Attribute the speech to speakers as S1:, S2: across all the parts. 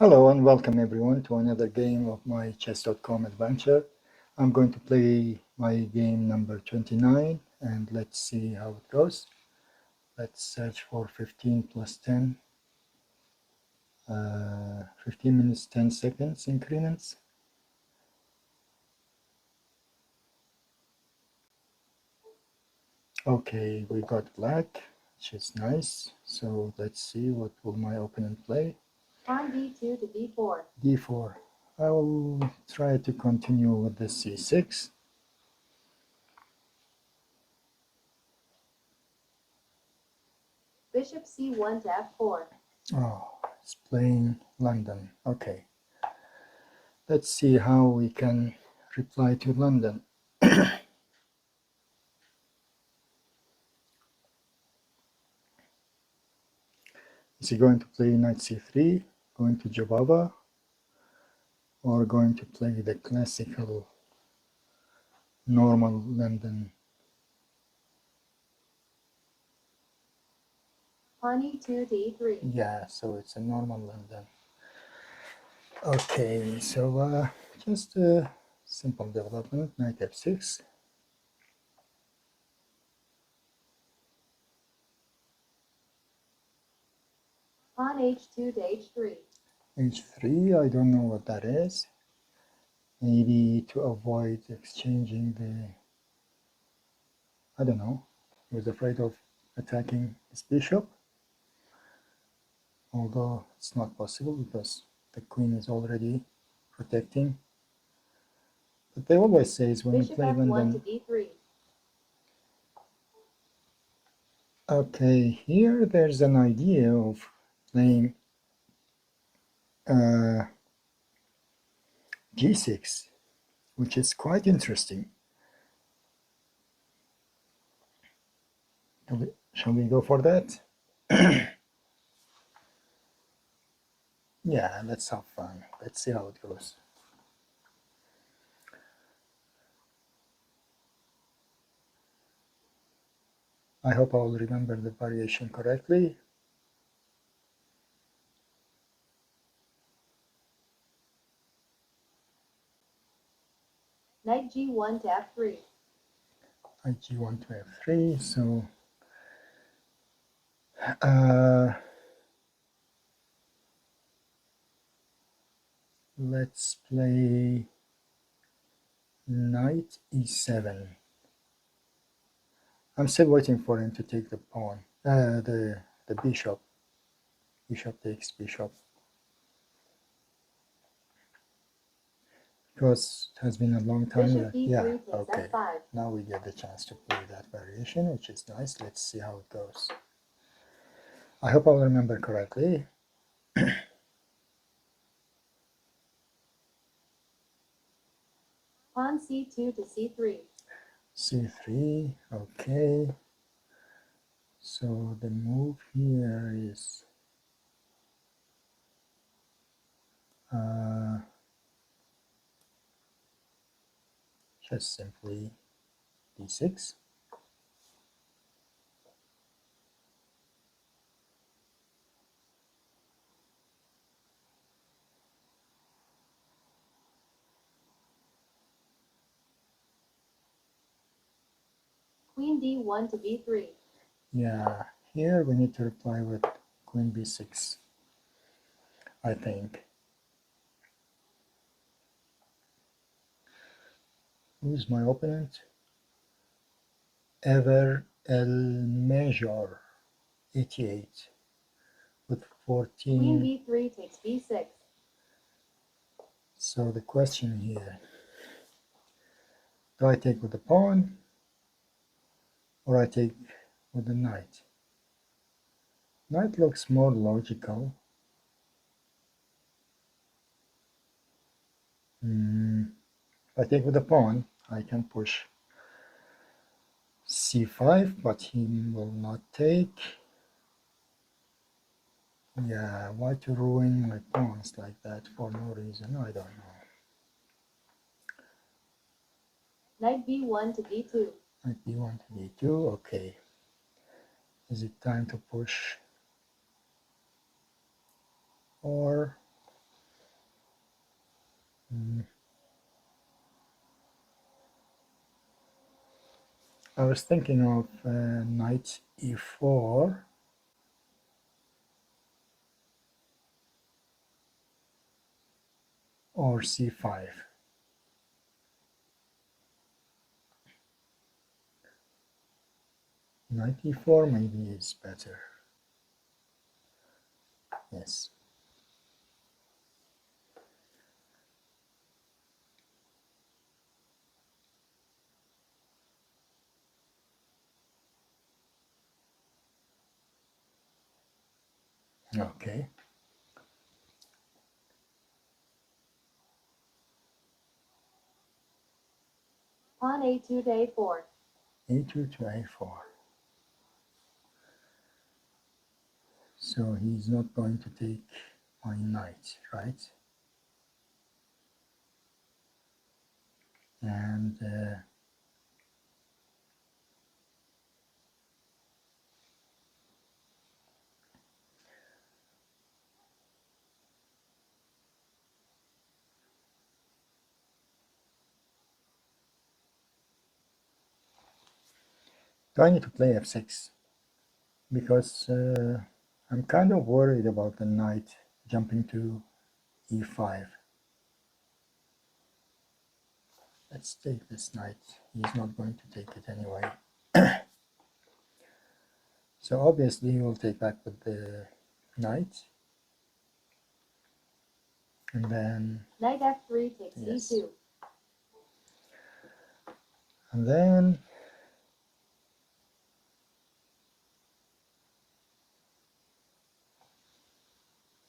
S1: Hello and welcome everyone to another game of my chess.com adventure. I'm going to play my game number 29 and let's see how it goes. Let's search for 15 plus 10, 15 minutes 10 seconds increments. Okay, we got black, which is nice. So let's see what will my opponent play.
S2: Pawn d2 to d4.
S1: D4. I will try to continue with the c6.
S2: Bishop c1 to f4.
S1: Oh, it's playing London. Okay. Let's see how we can reply to London. Is he going to play knight c3, going to Jababa, or going to play the classical normal London?
S2: Pawn e2 to e3.
S1: Yeah, so it's a normal London. Okay, so just a simple development, knight f6.
S2: Pawn h2 to h3.
S1: h3, I don't know what that is. Maybe to avoid exchanging the, I don't know, he was afraid of attacking his bishop, although it's not possible because the queen is already protecting. But they always say is when
S2: Bishop
S1: you play
S2: f1
S1: London.
S2: to d3.
S1: Okay, here there's an idea of playing g6, which is quite interesting. Shall we go for that? Yeah, let's have fun. Let's see how it goes. I hope I will remember the variation correctly.
S2: Knight g1 to f3.
S1: Knight g1 to f3, so let's play knight e7. I'm still waiting for him to take the pawn, the bishop. Bishop takes bishop. Because it has been a long time.
S2: Bishop e3
S1: yeah,
S2: takes
S1: okay.
S2: f5.
S1: Now we get the chance to play that variation, which is nice. Let's see how it goes. I hope I'll remember correctly.
S2: Pawn c2 to c3.
S1: c3, okay. So the move here is just simply d6.
S2: Queen d1 to b3.
S1: Yeah, here we need to reply with queen b6, I think. Who's my opponent? Ever El Major, 88, with 14.
S2: Queen b3 takes b6.
S1: So the question here, do I take with the pawn or I take with the knight? Knight looks more logical. If I take with the pawn, I can push c5, but he will not take. Yeah, why to ruin my pawns like that for no reason? I don't know.
S2: Knight b1 to d2.
S1: Knight b1 to d2, okay. Is it time to push? Or I was thinking of knight e4 or c5. Knight e4 maybe is better. Yes. Okay.
S2: Pawn a2 to a4.
S1: a2 to a4. So he's not going to take my knight, right? And do I need to play f6? Because I'm kind of worried about the knight jumping to e5. Let's take this knight. He's not going to take it anyway. So obviously he will take back with the knight. And then
S2: Knight f3 takes
S1: yes.
S2: e2.
S1: And then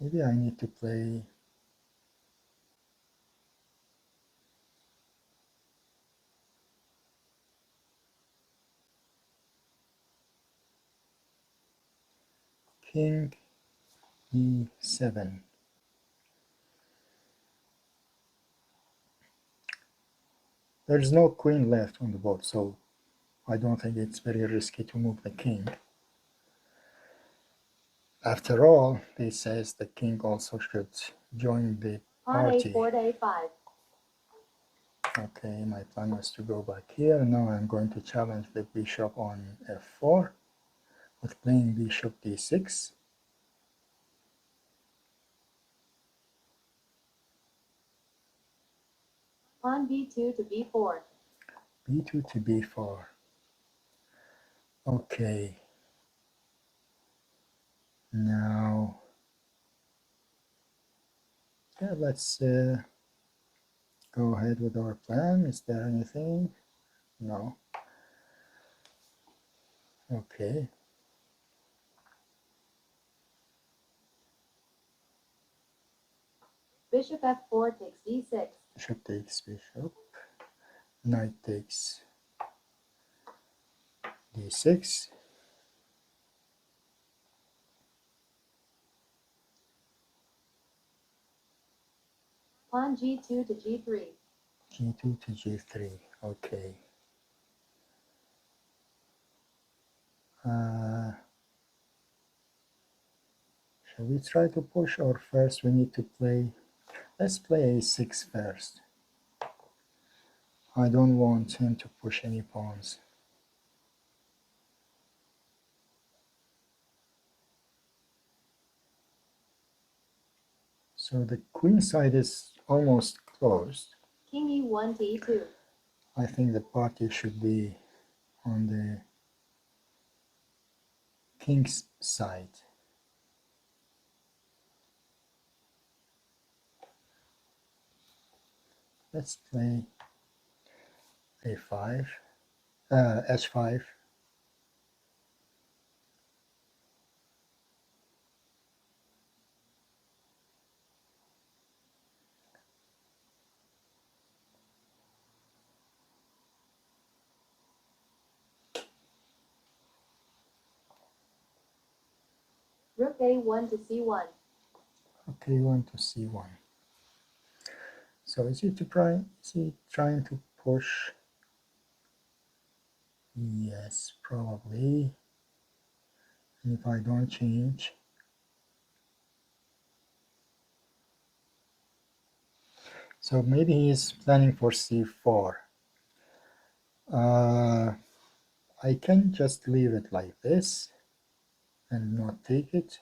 S1: maybe I need to play king e7. There's no queen left on the board, so I don't think it's very risky to move the king. After all, this says the king also should join the
S2: Pawn
S1: party.
S2: a4 to a5.
S1: Okay, my plan was to go back here. Now I'm going to challenge the bishop on f4 with playing bishop d6.
S2: Pawn b2 to b4.
S1: b2 to b4. Okay. Now, yeah, let's go ahead with our plan. Is there anything? No. Okay.
S2: Bishop f4 takes d6.
S1: Bishop takes bishop. Knight takes d6.
S2: Pawn g2 to g3.
S1: g2 to g3. Okay. Shall we try to push, or first we need to play? Let's play a6 first. I don't want him to push any pawns. So the queen side is almost closed.
S2: King e1 to e2.
S1: I think the party should be on the king's side. Let's play a5, h5.
S2: Rook a1 to c1.
S1: Okay, 1 to c1. So is he trying to push? Yes, probably. And if I don't change, so maybe he is planning for c4. I can just leave it like this and not take it.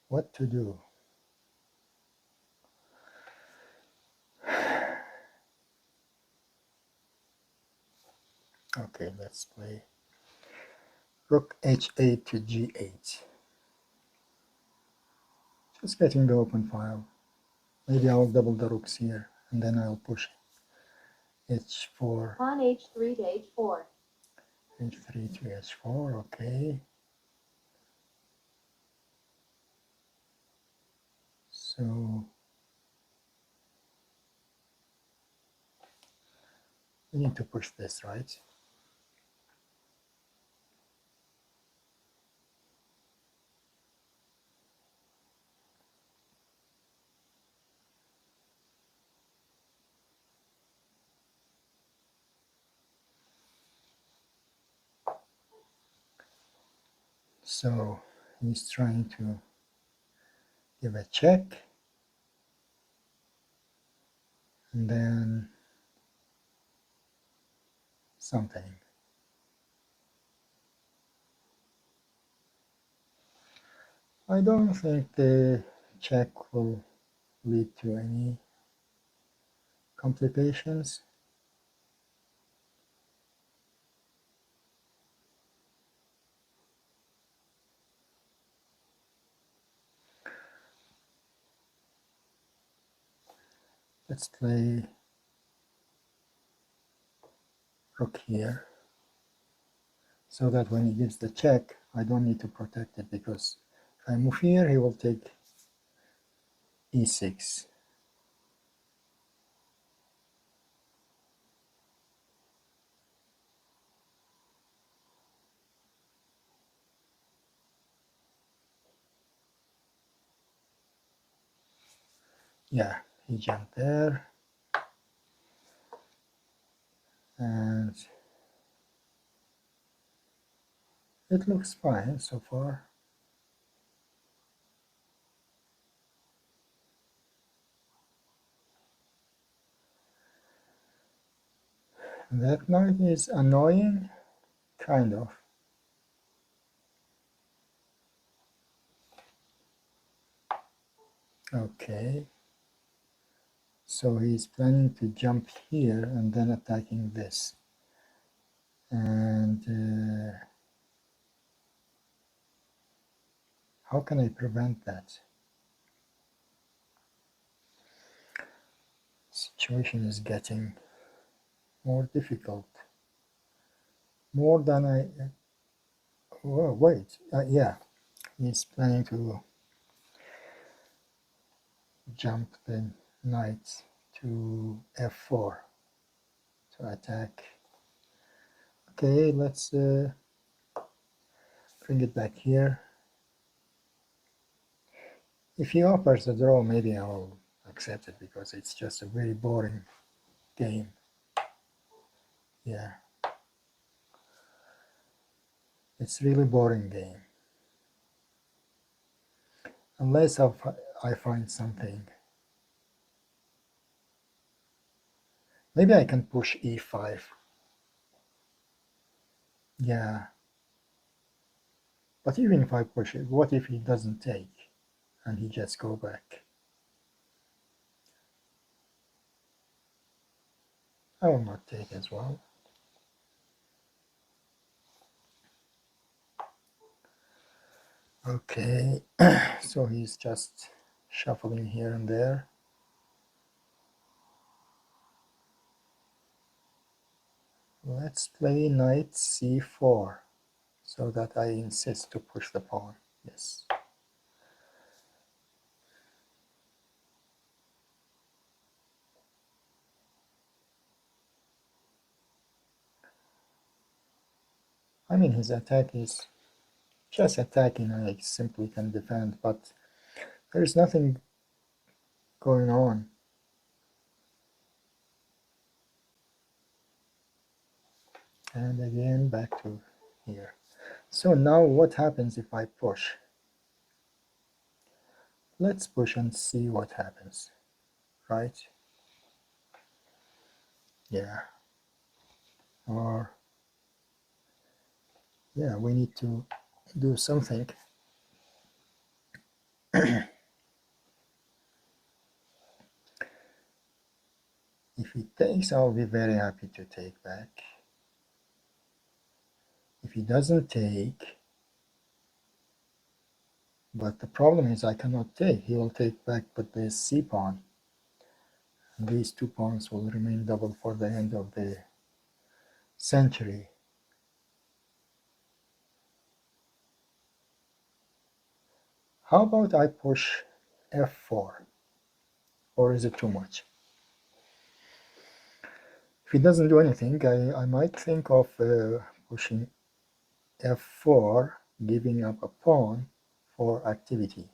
S1: What to do? Okay, let's play rook h8 to g8. Just getting the open file. Maybe I'll double the rooks here, and then I'll push h4.
S2: Pawn h3 to h4.
S1: h3 to h4, okay. So we need to push this, right? So he's trying to give a check, and then something. I don't think the check will lead to any complications. Let's play rook here, so that when he gives the check, I don't need to protect it, because if I move here, he will take e6. Yeah, he jumped there, and it looks fine so far. That knight is annoying, kind of. Okay, so he's planning to jump here and then attacking this. And how can I prevent that? Situation is getting more difficult. More than I... Oh, wait, yeah, he's planning to jump the knight to f4 to attack. Okay, let's bring it back here. If he offers a draw, maybe I'll accept it, because it's just a very boring game. Yeah, it's really boring game. Unless I find something. Maybe I can push e5. Yeah. But even if I push it, what if he doesn't take and he just go back? I will not take as well. Okay, so he's just shuffling here and there. Let's play knight c4, so that I insist to push the pawn. Yes. I mean, his attack is just attacking, and I simply can defend, but there's nothing going on. And again, back to here. So now what happens if I push? Let's push and see what happens, right? Yeah. Or, yeah, we need to do something. If he takes, I'll be very happy to take back. If he doesn't take, but the problem is I cannot take. He will take back but the C pawn. And these two pawns will remain double for the end of the century. How about I push F4? Or is it too much? If he doesn't do anything, I might think of pushing F4, giving up a pawn for activity.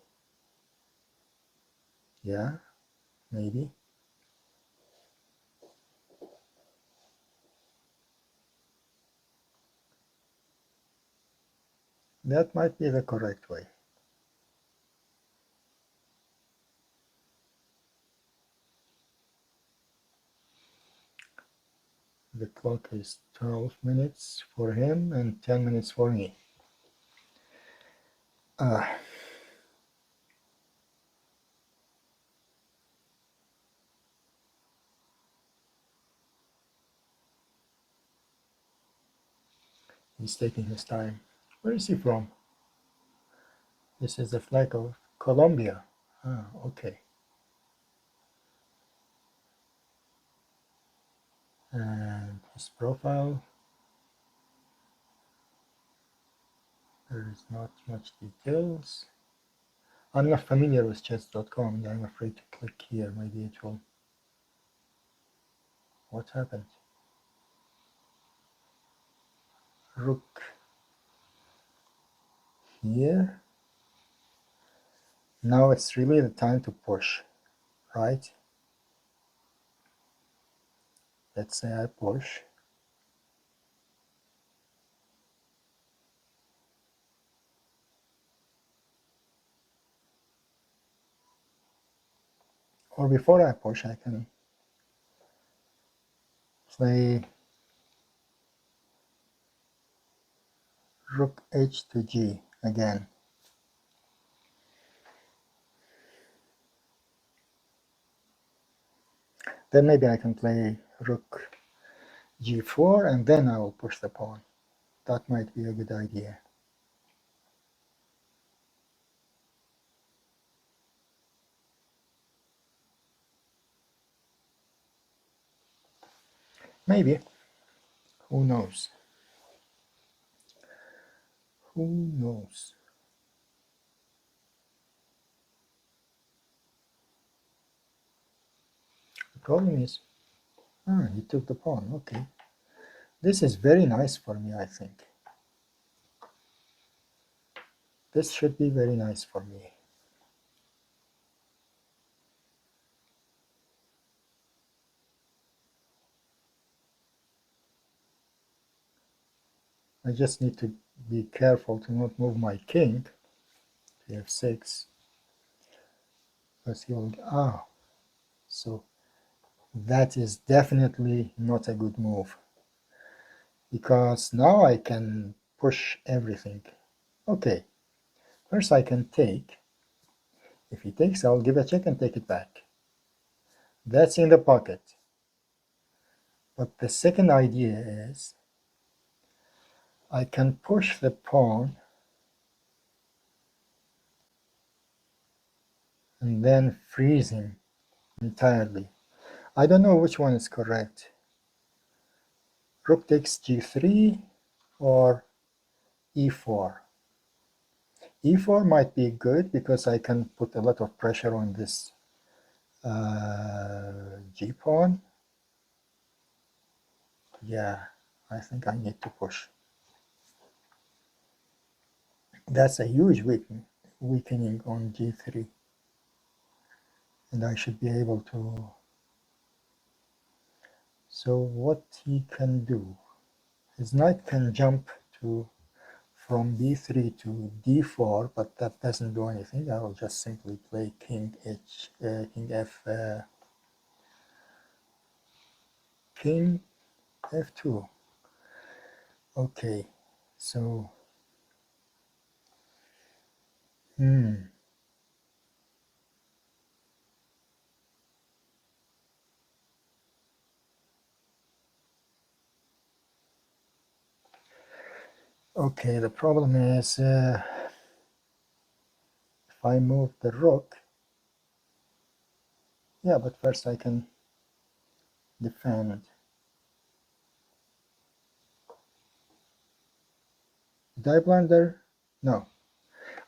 S1: Yeah, maybe. That might be the correct way. The clock is 12 minutes for him and 10 minutes for me. He's taking his time. Where is he from? This is the flag of Colombia. Ah, okay. And his profile, there is not much details. I'm not familiar with chess.com and I'm afraid to click here. Maybe it will. What happened? Rook here. Now it's really the time to push, right? Let's say I push. Or before I push, I can play rook h to g again. Then maybe I can play rook g4 and then I will push the pawn. That might be a good idea. Maybe. Who knows? Who knows? The problem is, he took the pawn. Okay. This is very nice for me, I think. This should be very nice for me. I just need to be careful to not move my king to f6. Because he will, so that is definitely not a good move. Because now I can push everything. Okay, first I can take. If he takes, I'll give a check and take it back. That's in the pocket. But the second idea is I can push the pawn and then freeze him entirely. I don't know which one is correct. Rook takes g3 or e4. e4 might be good because I can put a lot of pressure on this g pawn. Yeah, I think I need to push. That's a huge weakening on g3. And I should be able to. So what he can do, his knight can jump to from b3 to d4, but that doesn't do anything. I will just simply play king f2. Okay, so okay, the problem is if I move the rook, yeah, but first I can defend. Did I blunder? No.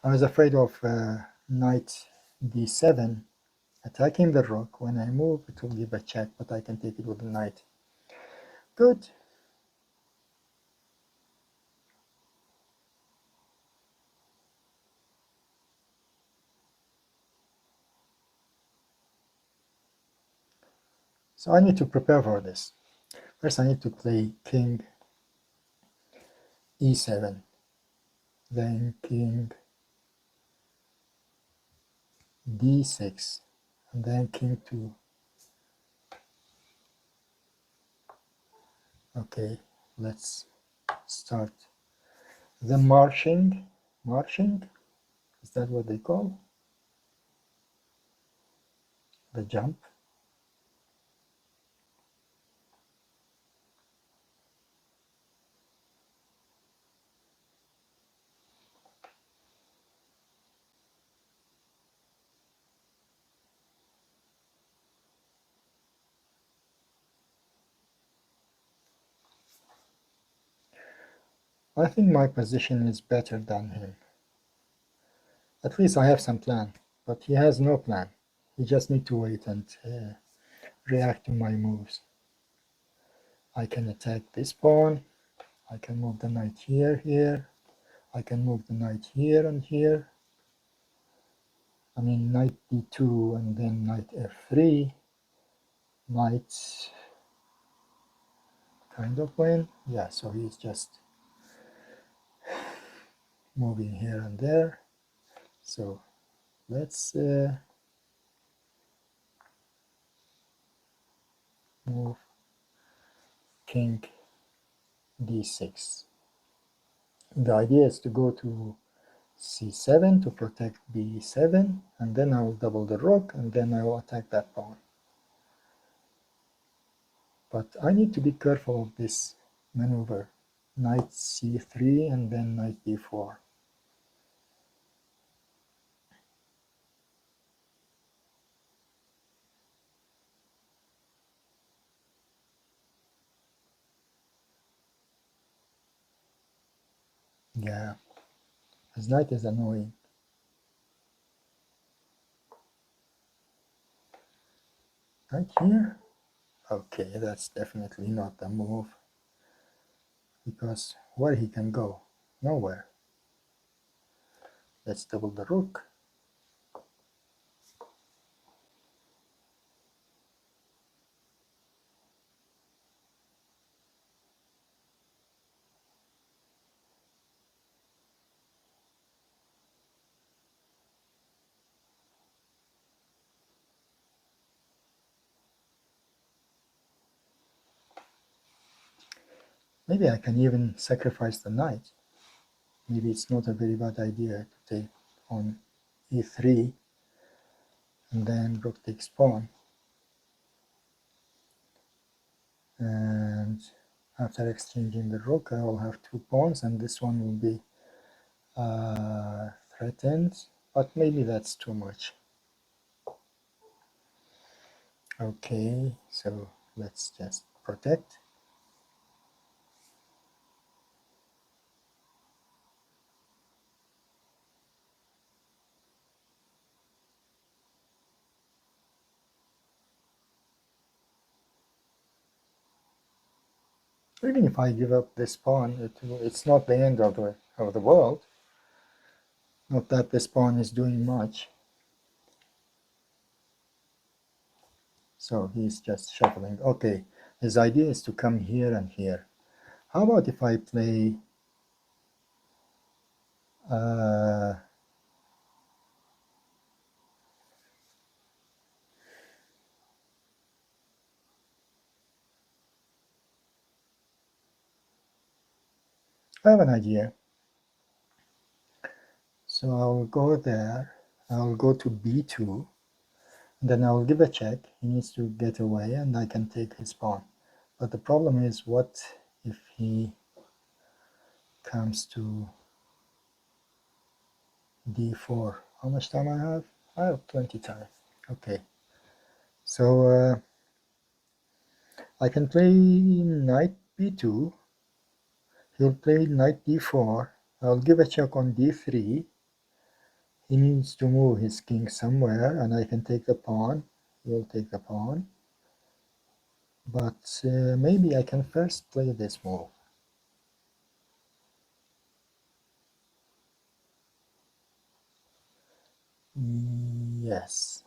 S1: I was afraid of knight d7 attacking the rook. When I move, it will give a check, but I can take it with the knight. Good. So I need to prepare for this. First, I need to play king e7, then king d6, and then king 2. Okay, let's start the marching. Marching, is that what they call the jump? I think my position is better than him. At least I have some plan, but he has no plan. He just need to wait and react to my moves. I can attack this pawn. I can move the knight here. I can move the knight here and here. I mean, knight d2 and then knight f3 might kind of win. Yeah, so he's just moving here and there. So let's move king d6. The idea is to go to c7 to protect b7, and then I will double the rook, and then I will attack that pawn. But I need to be careful of this maneuver. Knight c3 and then knight d4. Yeah, his knight is annoying. Right here? Okay, that's definitely not the move. Because where he can go? Nowhere. Let's double the rook. Maybe I can even sacrifice the knight. Maybe it's not a very bad idea to take on e3 and then rook takes pawn. And after exchanging the rook, I will have 2 pawns, and this one will be threatened, but maybe that's too much. Okay, so let's just protect. Even if I give up this pawn, it's not the end of the world. Not that this pawn is doing much. So he's just shuffling. Okay, his idea is to come here and here. How about if I play Uh, I have an idea. So I'll go there, I'll go to b2, then I'll give a check. He needs to get away and I can take his pawn. But the problem is, what if he comes to d4? How much time I have? I have plenty time. Okay, so I can play knight b2. He'll play knight d4. I'll give a check on d3. He needs to move his king somewhere, and I can take the pawn. He'll take the pawn. But maybe I can first play this move. Yes.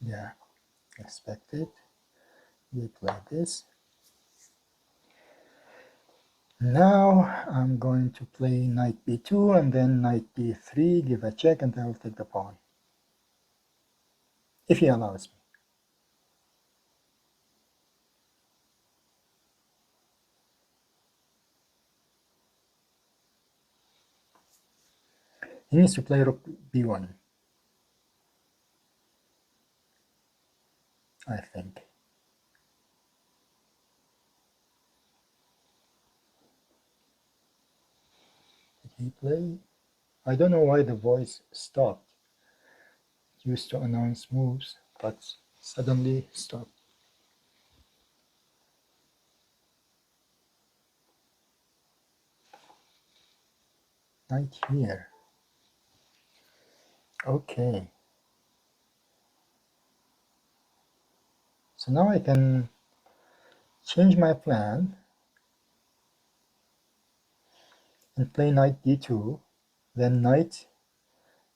S1: Yeah, expected. We play this. Now I'm going to play knight b2 and then knight d3, give a check, and then I'll take the pawn. If he allows me. He needs to play rook b1, I think. Did he play? I don't know why the voice stopped. It used to announce moves, but suddenly stopped. Knight here. Okay. So now I can change my plan and play knight d2, then knight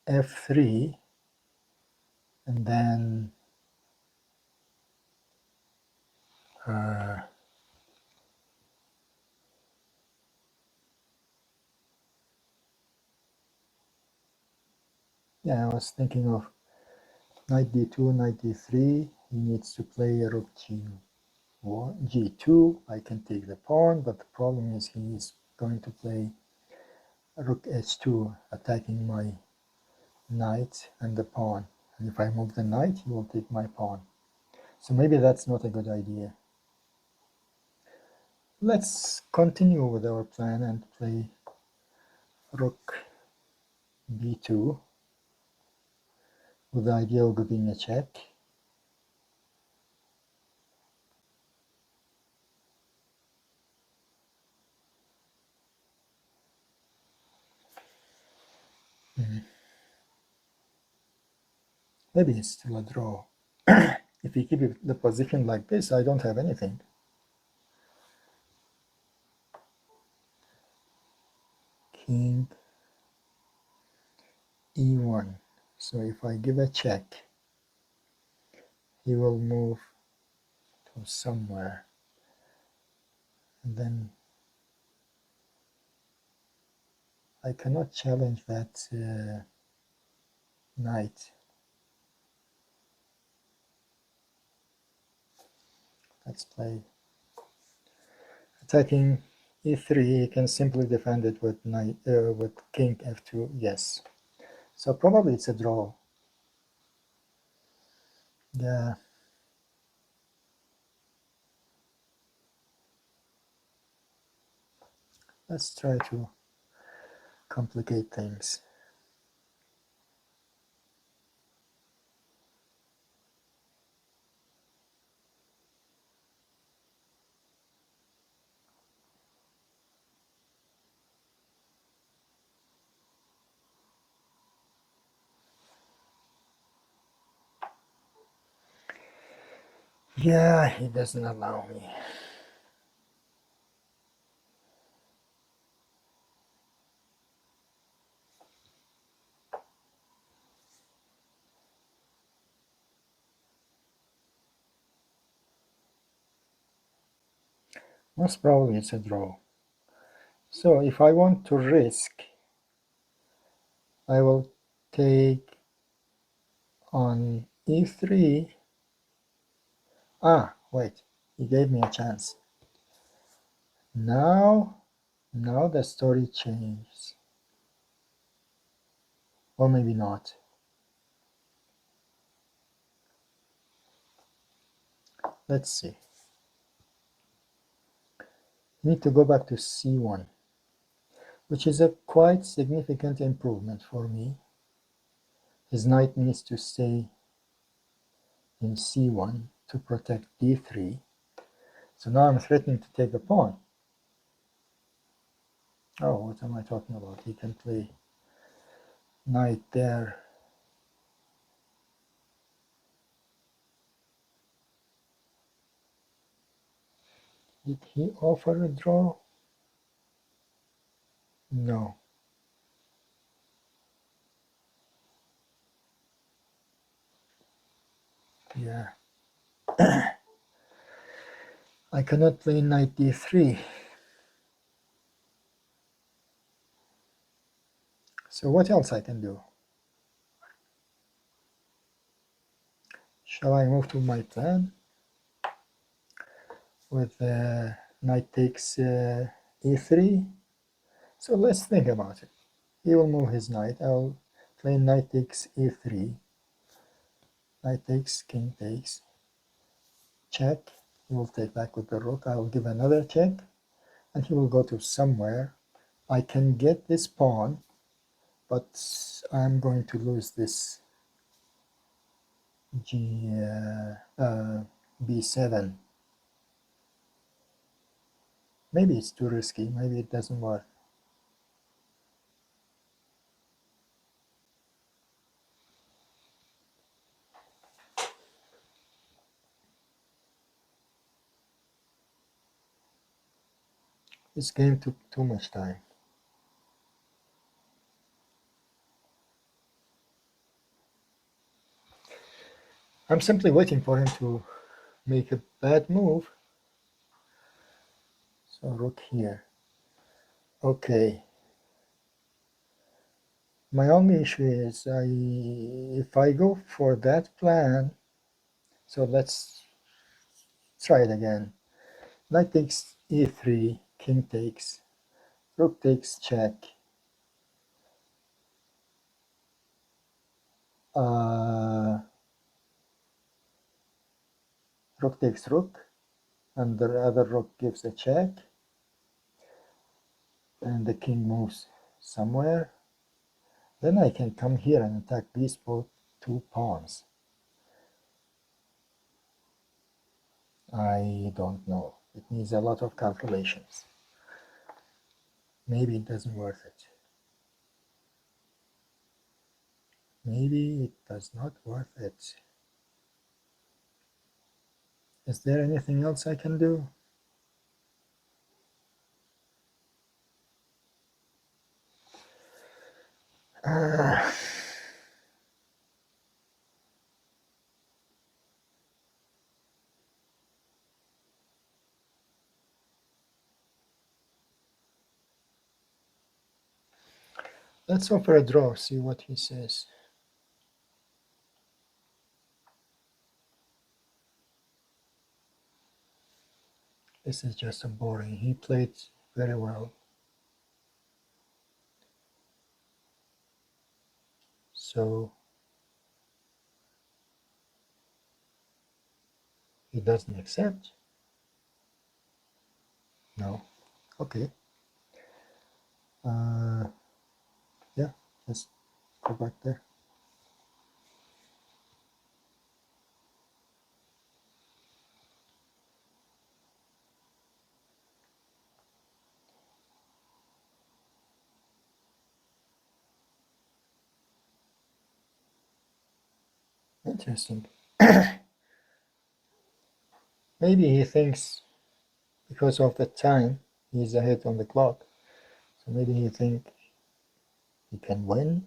S1: f3, and then yeah, I was thinking of knight d2, knight d3. He needs to play rook g2. I can take the pawn, but the problem is he is going to play rook h2, attacking my knight and the pawn. And if I move the knight, he will take my pawn. So maybe that's not a good idea. Let's continue with our plan and play rook b2 with the idea of giving a check. Maybe it's still a draw. If we keep the position like this, I don't have anything. King e1. So if I give a check, he will move to somewhere. And then I cannot challenge that knight. Let's play attacking e3. You can simply defend it with knight with king f2. Yes. So probably it's a draw. Yeah. Let's try to complicate things. Yeah, he doesn't allow me. Most probably it's a draw. So if I want to risk, I will take on e3. Wait, he gave me a chance. Now the story changes. Or maybe not. Let's see. Need to go back to c1, which is a quite significant improvement for me. His knight needs to stay in c1 to protect d3. So now I'm threatening to take a pawn. Oh, what am I talking about? He can play knight there. Did he offer a draw? No. Yeah. I cannot play knight d3. So what else I can do? Shall I move to my plan? With knight takes e3. So let's think about it. He will move his knight. I'll play knight takes e3. Knight takes, king takes. Check. He will take back with the rook. I will give another check. And he will go to somewhere. I can get this pawn, but I'm going to lose this b7. Maybe it's too risky. Maybe it doesn't work. This game took too much time. I'm simply waiting for him to make a bad move. So rook here. Okay. My only issue is if I go for that plan, so let's try it again. Knight takes e3, king takes, rook takes check. Rook takes rook, and the other rook gives a check, and the king moves somewhere. Then I can come here and attack these both two pawns. I don't know. It needs a lot of calculations. Maybe it doesn't worth it. Maybe it does not worth it. Is there anything else I can do? Let's offer a draw, see what he says. This is just a boring. He played very well. So he doesn't accept? No. Okay. Yeah, let's go back there. Interesting. Maybe he thinks because of the time he's ahead on the clock, so maybe he thinks he can win.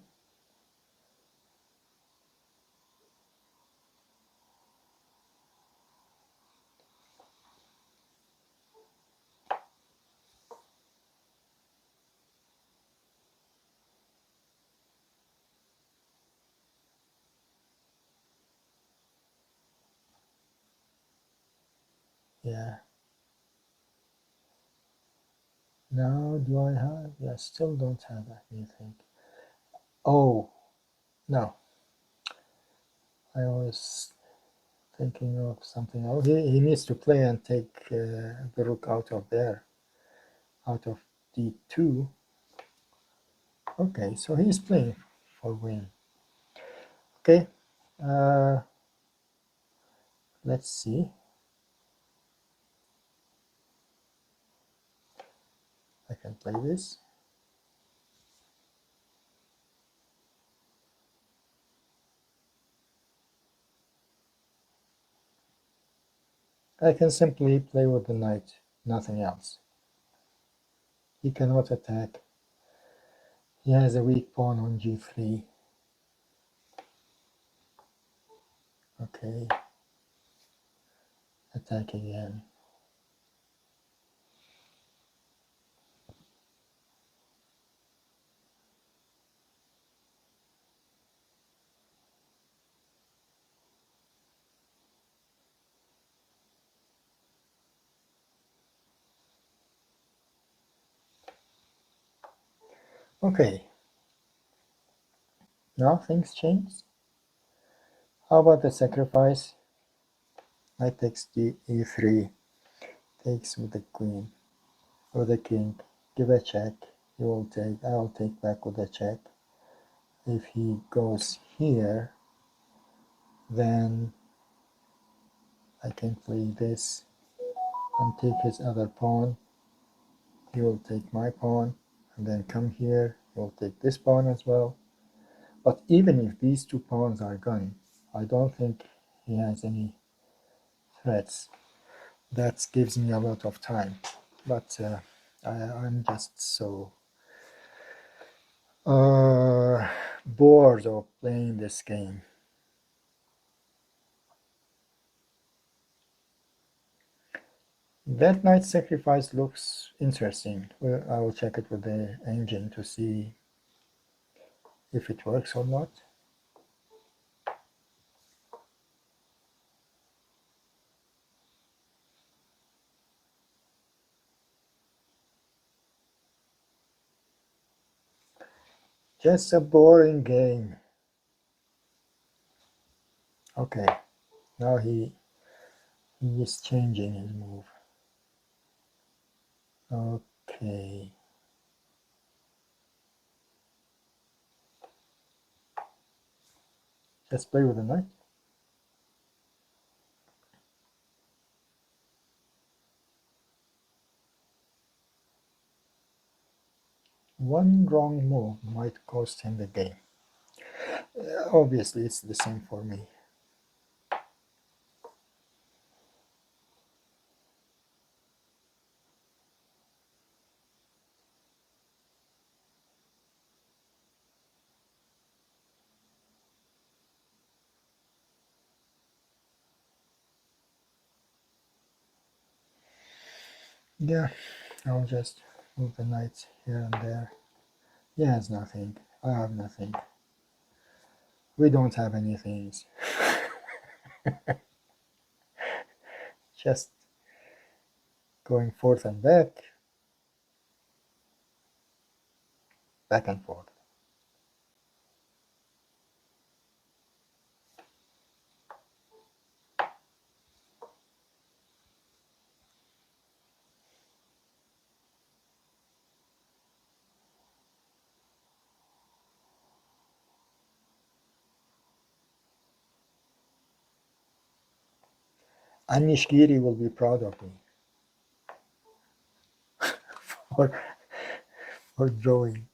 S1: Yeah. Now do I have? Yeah, still don't have anything. Oh, no. I was thinking of something else. He needs to play and take the rook out of there, out of d2. Okay, so he's playing for win. Okay, let's see. I can play this. I can simply play with the knight, nothing else. He cannot attack. He has a weak pawn on g3. Okay, attack again. Okay, now things change. How about the sacrifice? Knight takes e3, takes with the queen, or the king. Give a check. He will take. I will take back with a check. If he goes here, then I can play this and take his other pawn. He will take my pawn and then come here. He will take this pawn as well. But even if these two pawns are gone, I don't think he has any threats. That gives me a lot of time. But I'm just so bored of playing this game. That knight sacrifice looks interesting. Well, I will check it with the engine to see if it works or not. Just a boring game. Okay, now he is changing his move. Okay. Let's play with the knight. One wrong move might cost him the game. Obviously, it's the same for me. Yeah, I'll just move the knight here and there. He has nothing. I have nothing. We don't have anything. Just going forth and back and forth. Anish Giri will be proud of me for, for drawing.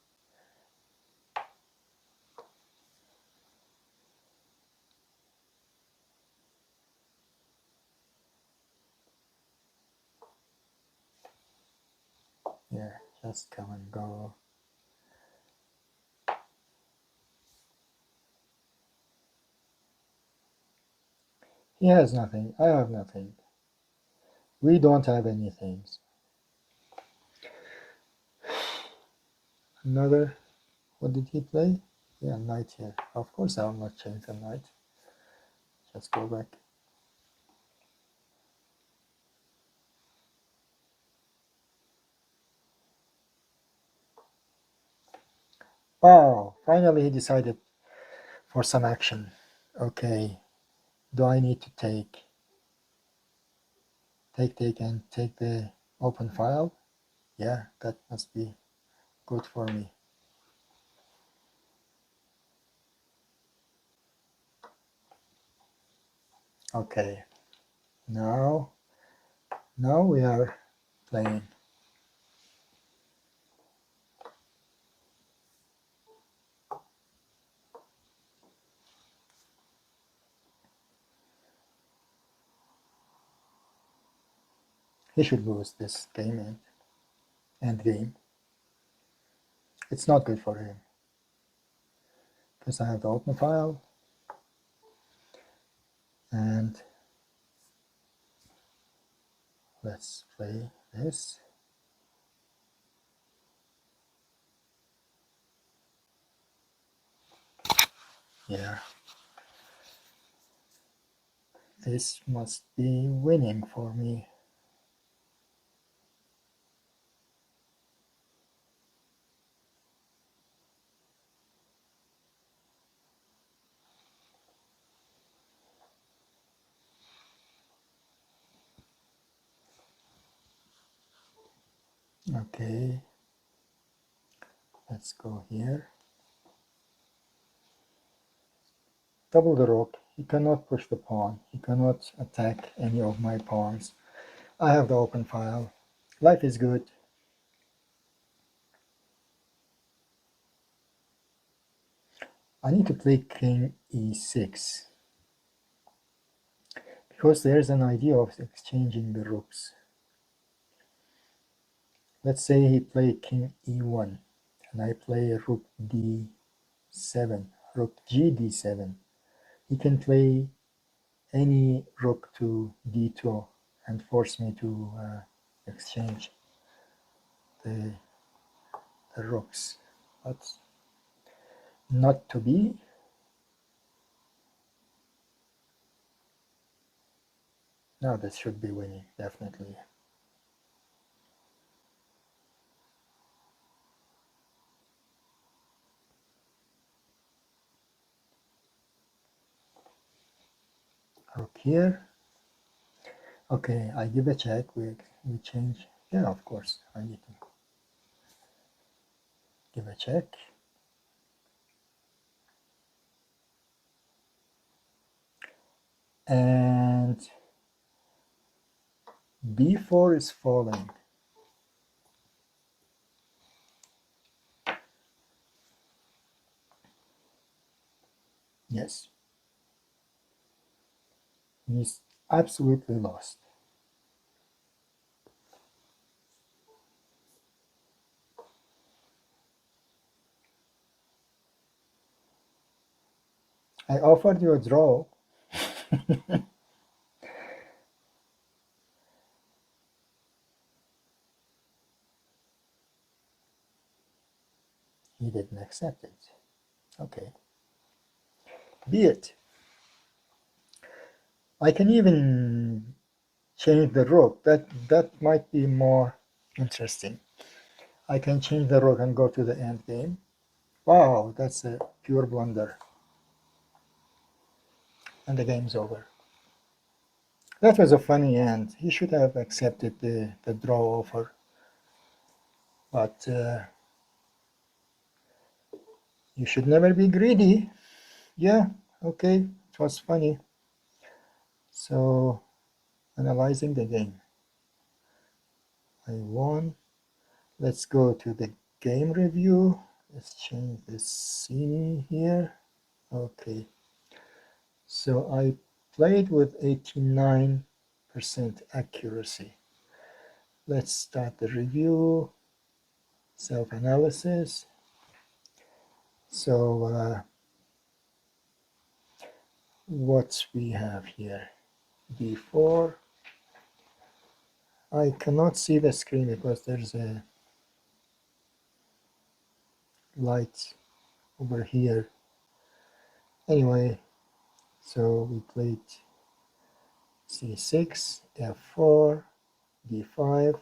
S1: Yeah, just come and go. He has nothing. I have nothing. We don't have anything. Another. What did he play? Yeah, knight here. Of course, I will not change the knight. Just go back. Oh, finally he decided for some action. Okay, do I need to take and take the open file? Yeah, that must be good for me. Okay, now we are playing. He should lose this game and end game. It's not good for him because I have the open file and let's play this. Yeah, this must be winning for me. Okay, let's go here. Double the rook. He cannot push the pawn. He cannot attack any of my pawns. I have the open file. Life is good. I need to play king e6 because there's an idea of exchanging the rooks. Let's say he played king e1 and I play rook d7, rook gd7. He can play any rook to d2 and force me to exchange the rooks, but not to be. Now this should be winning, definitely. Rook here. Okay, I give a check. We change. Yeah, of course, I need to give a check. And b4 is falling. Yes. He's absolutely lost. I offered you a draw. He didn't accept it. Okay. Be it. I can even change the rook. That might be more interesting. I can change the rook and go to the end game. Wow, that's a pure blunder. And the game's over. That was a funny end. He should have accepted the draw offer. But you should never be greedy. Yeah, okay, it was funny. So, analyzing the game. I won. Let's go to the game review. Let's change the scene here. Okay. So I played with 89% accuracy. Let's start the review. Self-analysis. So what we have here? D4. I cannot see the screen because there's a light over here. Anyway, so we played C6, F4, D5.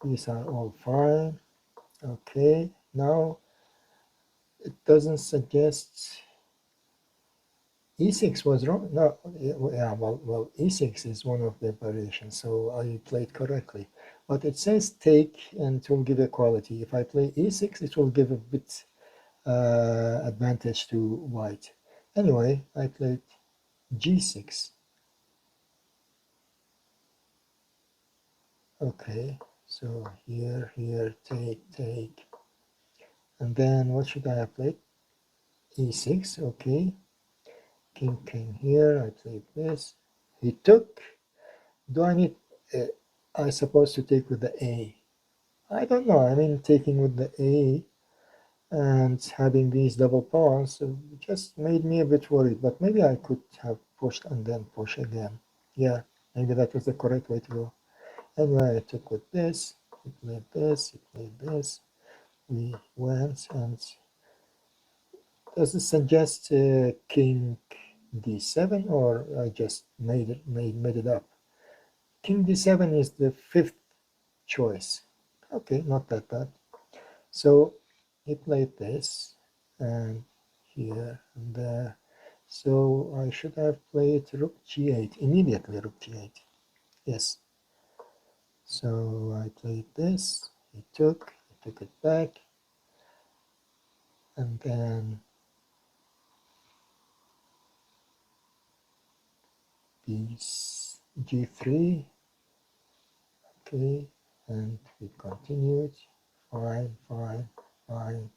S1: These are all fine. Okay, now it doesn't suggest e6 was wrong. No, yeah, well, e6 is one of the variations, so I played correctly. But it says take, and it will give equality. If I play e6, it will give a bit advantage to white. Anyway, I played g6. Okay, so here, take. And then what should I have played? e6, okay. King came here, I played this. He took. Do I need, I suppose, to take with the A? I don't know. I mean, taking with the A and having these double pawns just made me a bit worried. But maybe I could have pushed and then push again. Yeah, maybe that was the correct way to go. Anyway, I took with this. He played this. He played this. We went, and does it suggest King d7, or I just made it up? King d7 is the fifth choice. Okay, not that bad. So he played this, and here and there. So I should have played rook g8, immediately rook g8. Yes. So I played this, he took it back, and then piece g3, okay, and we continued. Fine, fine, fine.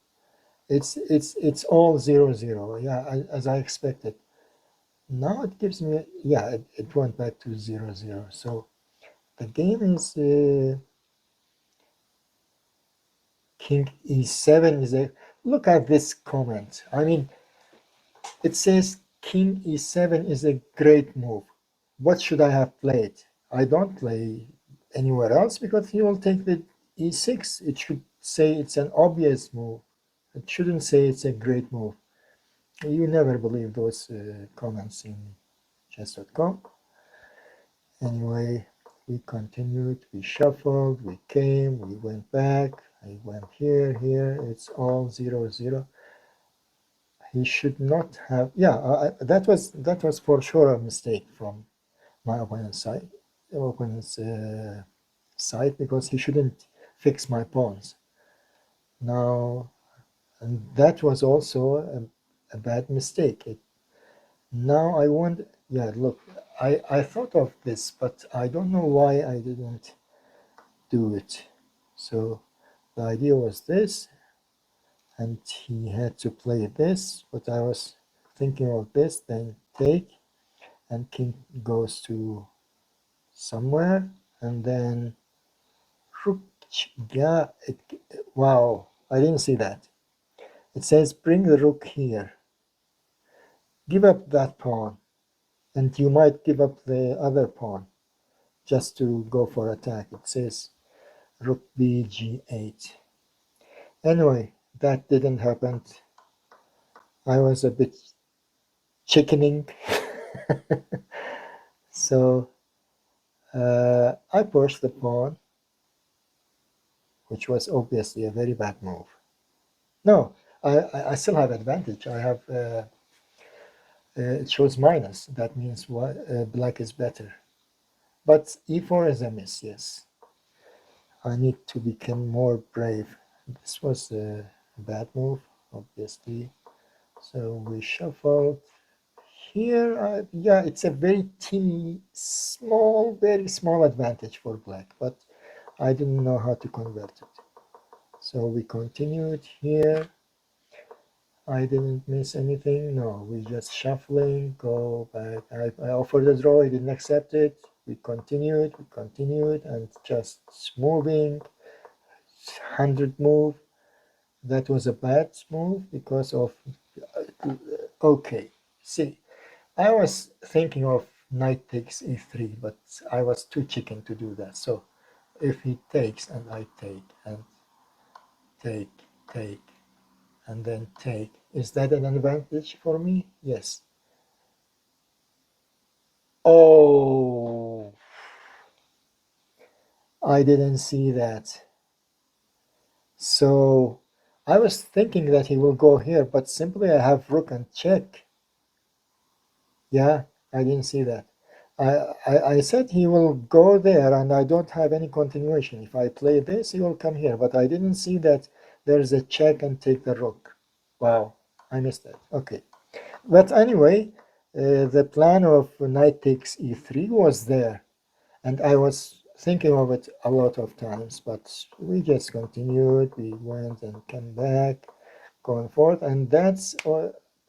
S1: It's all 0-0. Yeah, as I expected. Now it gives me, yeah, it went back to 0-0. So the game is King e7 is a, look at this comment. I mean, it says King e7 is a great move. What should I have played? I don't play anywhere else because he will take the e6. It should say it's an obvious move. It shouldn't say it's a great move. You never believe those comments in chess.com. Anyway, we continued, we shuffled, we came, we went back, I went here, it's all 0-0. He should not have, yeah, that was for sure a mistake from my opponent's side, because he shouldn't fix my pawns. Now, and that was also a bad mistake. Now I want, yeah, look, I thought of this, but I don't know why I didn't do it. So the idea was this, and he had to play this, but I was thinking of this, then take, and king goes to somewhere, and then rook, yeah, wow, I didn't see that. It says bring the rook here, give up that pawn, and you might give up the other pawn just to go for attack. It says rook b g8. Anyway, that didn't happen. I was a bit chickening. So I pushed the pawn, which was obviously a very bad move. No, I still have advantage. I have, it shows minus. That means what, black is better. But e4 is a miss, yes. I need to become more brave. This was a bad move, obviously. So we shuffled. Here, yeah, it's a very teeny, small, very small advantage for black, but I didn't know how to convert it. So we continued here. I didn't miss anything. No, we just shuffling, go back. I offered a draw, he didn't accept it. We continued, and just moving. 100 move. That was a bad move because of, okay, see, I was thinking of knight takes e3, but I was too chicken to do that. So if he takes and I take and take and then take, is that an advantage for me? Yes. Oh, I didn't see that. So I was thinking that he will go here, but simply I have rook and check. Yeah, I didn't see that. I said he will go there and I don't have any continuation. If I play this, he will come here, but I didn't see that there's a check and take the rook. Wow, I missed that. Okay. But anyway, the plan of knight takes e3 was there, and I was thinking of it a lot of times, but we just continued, we went and came back, going forth, and that's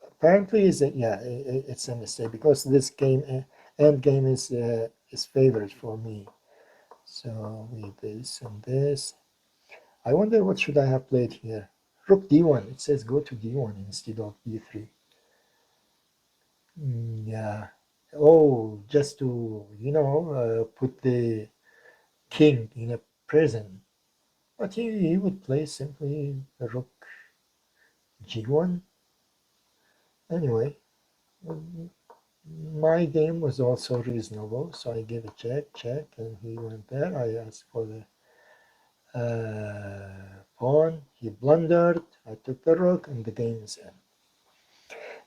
S1: apparently it's a mistake because this game end game is favored for me. So with this and this, I wonder what should I have played here. Rook d1. It says go to d1 instead of d3. Yeah. Oh, just to put the king in a prison. But he would play simply the rook g1. Anyway, my game was also reasonable, so I gave a check, and he went there. I asked for the pawn. He blundered. I took the rook, and the game is in.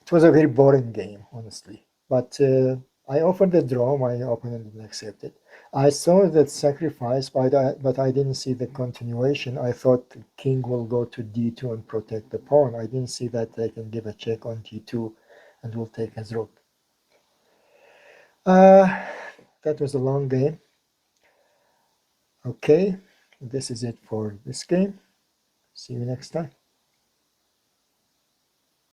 S1: It was a very boring game, honestly. But I offered the draw. My opponent didn't accept it. I saw that sacrifice, but I didn't see the continuation. I thought the king will go to d2 and protect the pawn. I didn't see that I can give a check on d2 and will take his rook. That was a long game. Okay, this is it for this game. See you next time.